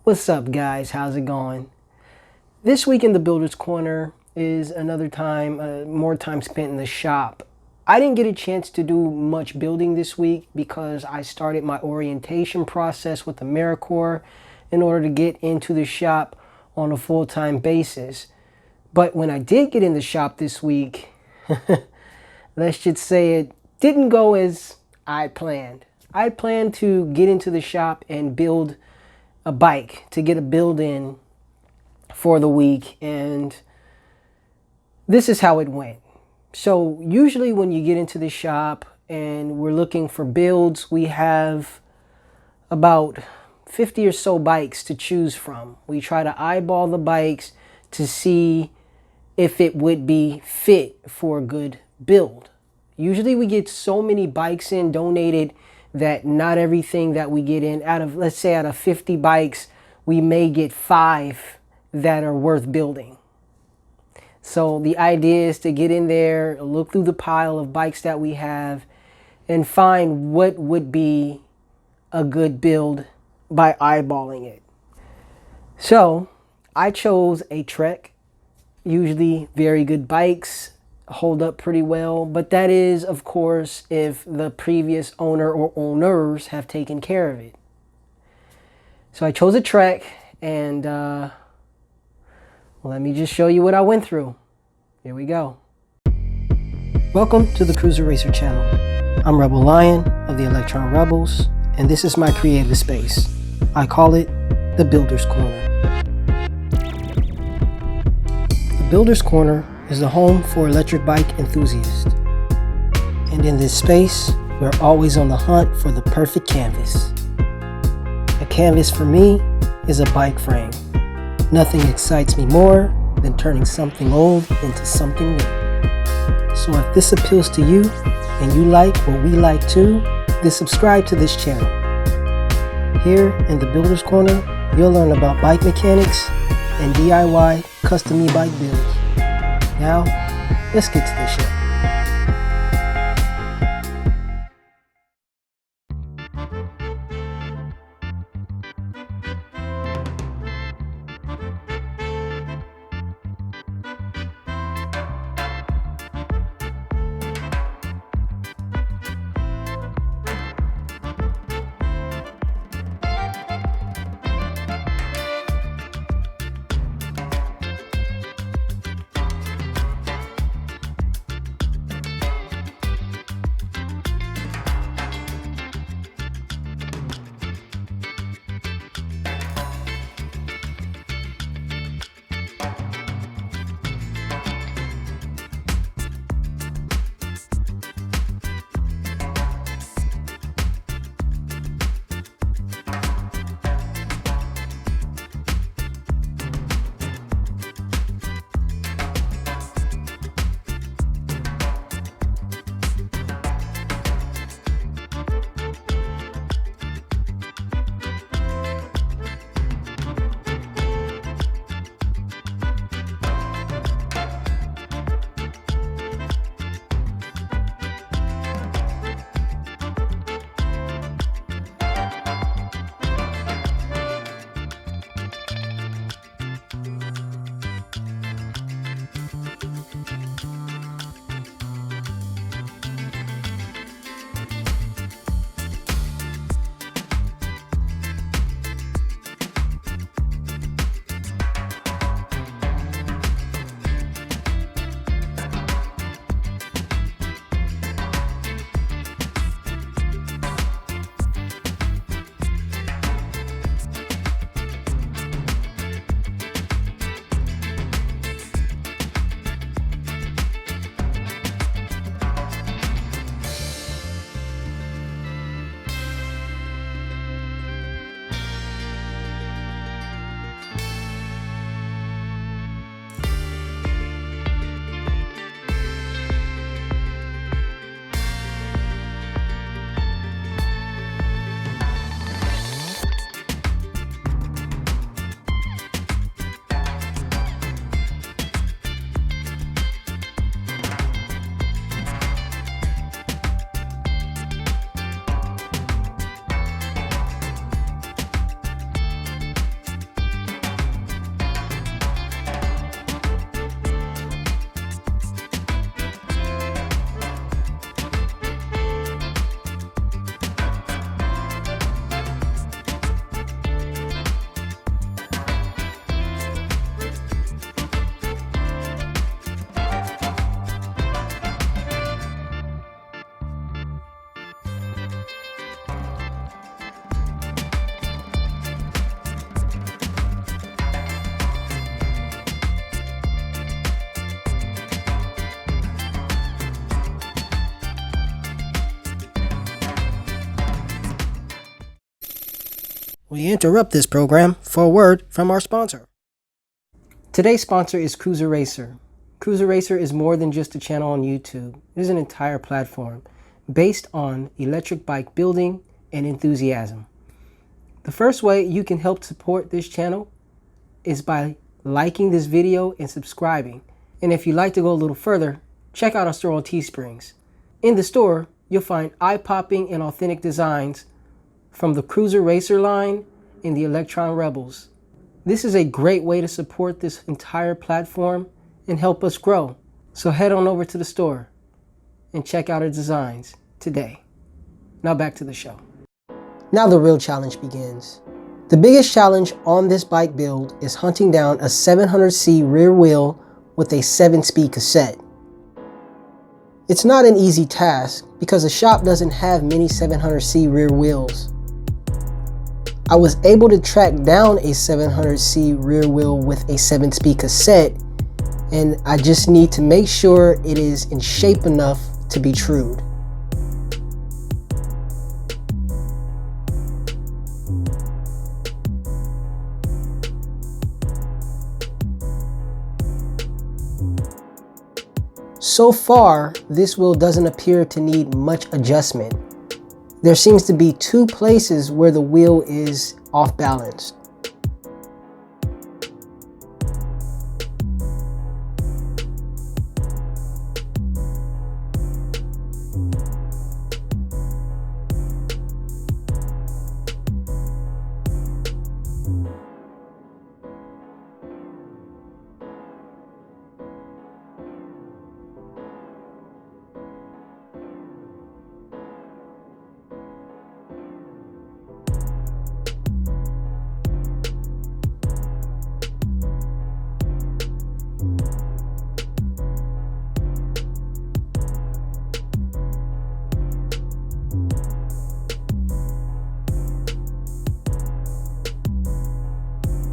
What's up, guys? How's it going? This week in the Builder's Corner is another time, more time spent in the shop. I didn't get a chance to do much building this week because I started my orientation process with AmeriCorps in order to get into the shop on a full-time basis. But when I did get in the shop this week, let's just say it didn't go as I planned. I planned to get into the shop and build a bike, to get a build in for the week, and this is how it went. So usually when you get into the shop and we're looking for builds, we have about 50 or so bikes to choose from. We try to eyeball the bikes to see if it would be fit for a good build. Usually we get so many bikes in donated that not everything that we get in, let's say out of 50 bikes, we may get 5 that are worth building. So the idea is to get in there, look through the pile of bikes that we have, and find what would be a good build by eyeballing it. So I chose a Trek. Usually very good bikes, hold up pretty well, but that is, of course, if the previous owner or owners have taken care of it. So I chose a Trek, and let me just show you what I went through. Here we go. Welcome to the Cruiser Racer channel. I'm Rebel Lion of the Electron Rebels, and this is my creative space. I call it the Builder's Corner. The Builder's Corner is the home for electric bike enthusiasts. And in this space, we're always on the hunt for the perfect canvas. A canvas for me is a bike frame. Nothing excites me more than turning something old into something new. So if this appeals to you and you like what we like too, then subscribe to this channel. Here in the Builder's Corner, you'll learn about bike mechanics and DIY custom e-bike builds. Now, let's get to the show. We interrupt this program for a word from our sponsor. Today's sponsor is Cruiser Racer. Cruiser Racer is more than just a channel on YouTube. It is an entire platform based on electric bike building and enthusiasm. The first way you can help support this channel is by liking this video and subscribing. And if you'd like to go a little further, check out our store on Teesprings. In the store, you'll find eye-popping and authentic designs from the Cruiser Racer line and the Electron Rebels. This is a great way to support this entire platform and help us grow. So head on over to the store and check out our designs today. Now back to the show. Now the real challenge begins. The biggest challenge on this bike build is hunting down a 700C rear wheel with a 7-speed cassette. It's not an easy task because the shop doesn't have many 700C rear wheels. I was able to track down a 700C rear wheel with a 7-speed cassette, and I just need to make sure it is in shape enough to be trued. So far, this wheel doesn't appear to need much adjustment. There seems to be 2 places where the wheel is off balance.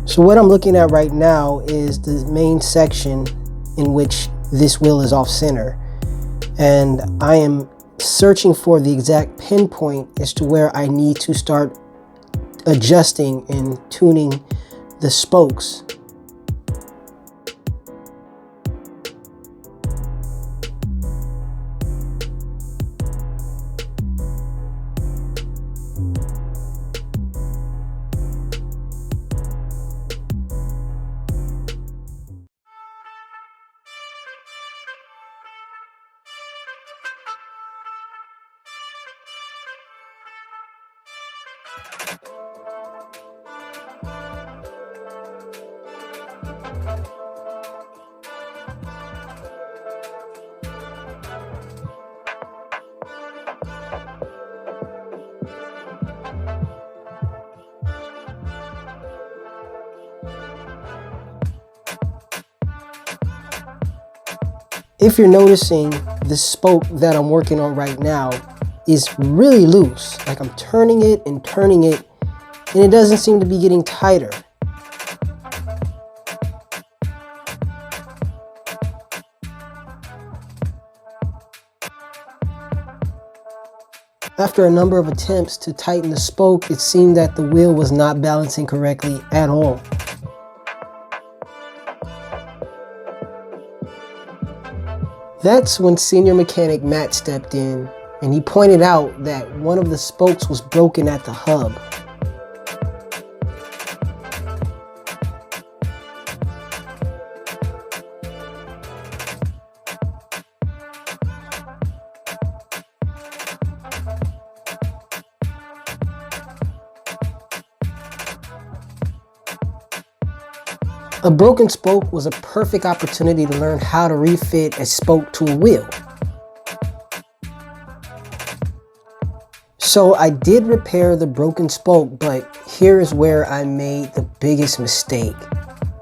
So what I'm looking at right now is the main section in which this wheel is off center. And I am searching for the exact pinpoint as to where I need to start adjusting and tuning the spokes. If you're noticing, the spoke that I'm working on right now is really loose. Like I'm turning it, and it doesn't seem to be getting tighter. After a number of attempts to tighten the spoke, it seemed that the wheel was not balancing correctly at all. That's when senior mechanic Matt stepped in, and he pointed out that one of the spokes was broken at the hub. A broken spoke was a perfect opportunity to learn how to refit a spoke to a wheel. So I did repair the broken spoke, but here is where I made the biggest mistake.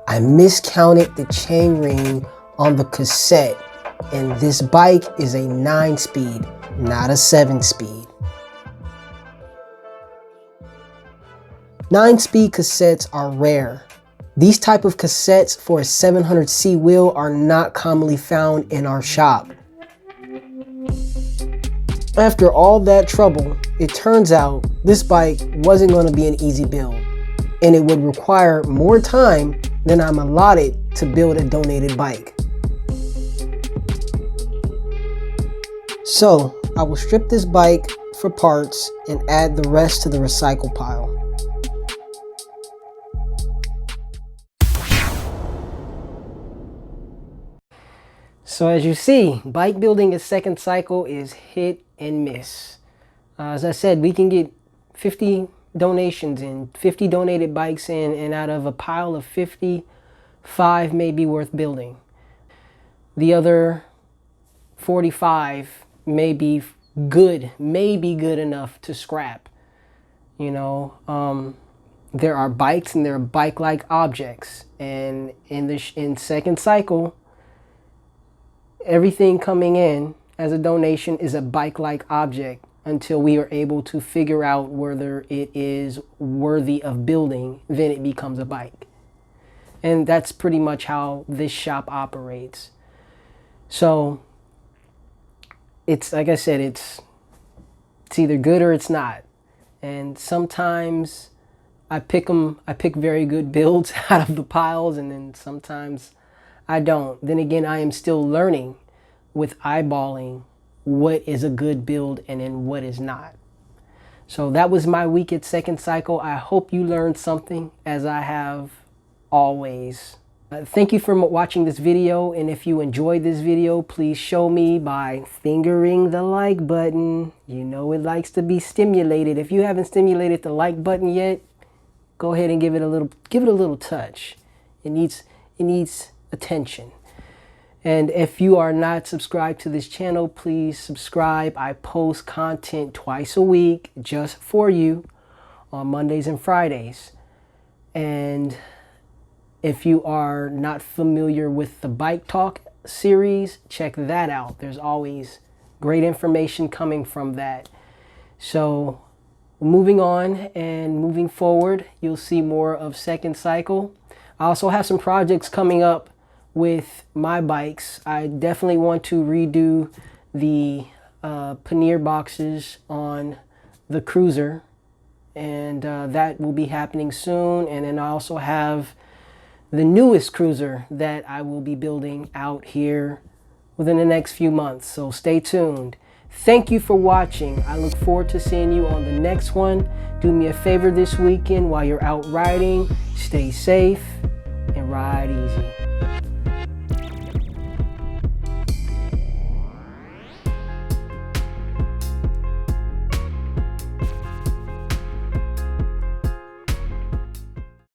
I miscounted the chain ring on the cassette, and this bike is a 9-speed, not a 7-speed. 9-speed cassettes are rare. These type of cassettes for a 700C wheel are not commonly found in our shop. After all that trouble, it turns out this bike wasn't going to be an easy build. and it would require more time than I'm allotted to build a donated bike. So I will strip this bike for parts and add the rest to the recycle pile. So as you see, bike building a second cycle is hit and miss. As I said, we can get 50 donations in, 50 donated bikes in, and out of a pile of 50, 5 may be worth building. The other 45 may be good enough to scrap. You know, there are bikes and there are bike-like objects, and in second cycle, everything coming in as a donation is a bike-like object until we are able to figure out whether it is worthy of building. Then it becomes a bike. And that's pretty much how this shop operates. So it's like I said, it's either good or it's not. And sometimes I pick very good builds out of the piles, and then sometimes I don't. Then again, I am still learning with eyeballing what is a good build and then what is not. So that was my week at Second Cycle. I hope you learned something, as I have always. Thank you for watching this video, and if you enjoyed this video, please show me by fingering the like button. You know it likes to be stimulated. If you haven't stimulated the like button yet, go ahead and give it a little touch. It needs attention. And if you are not subscribed to this channel, please subscribe. I post content twice a week just for you on Mondays and Fridays. And if you are not familiar with the Bike Talk series, check that out. There's always great information coming from that. So moving on and moving forward, you'll see more of Second Cycle. I also have some projects coming up with my bikes. I definitely want to redo the pannier boxes on the Cruiser, and that will be happening soon. And then I also have the newest Cruiser that I will be building out here within the next few months, so stay tuned. Thank you for watching. I look forward to seeing you on the next one. Do me a favor this weekend while you're out riding, stay safe and ride easy.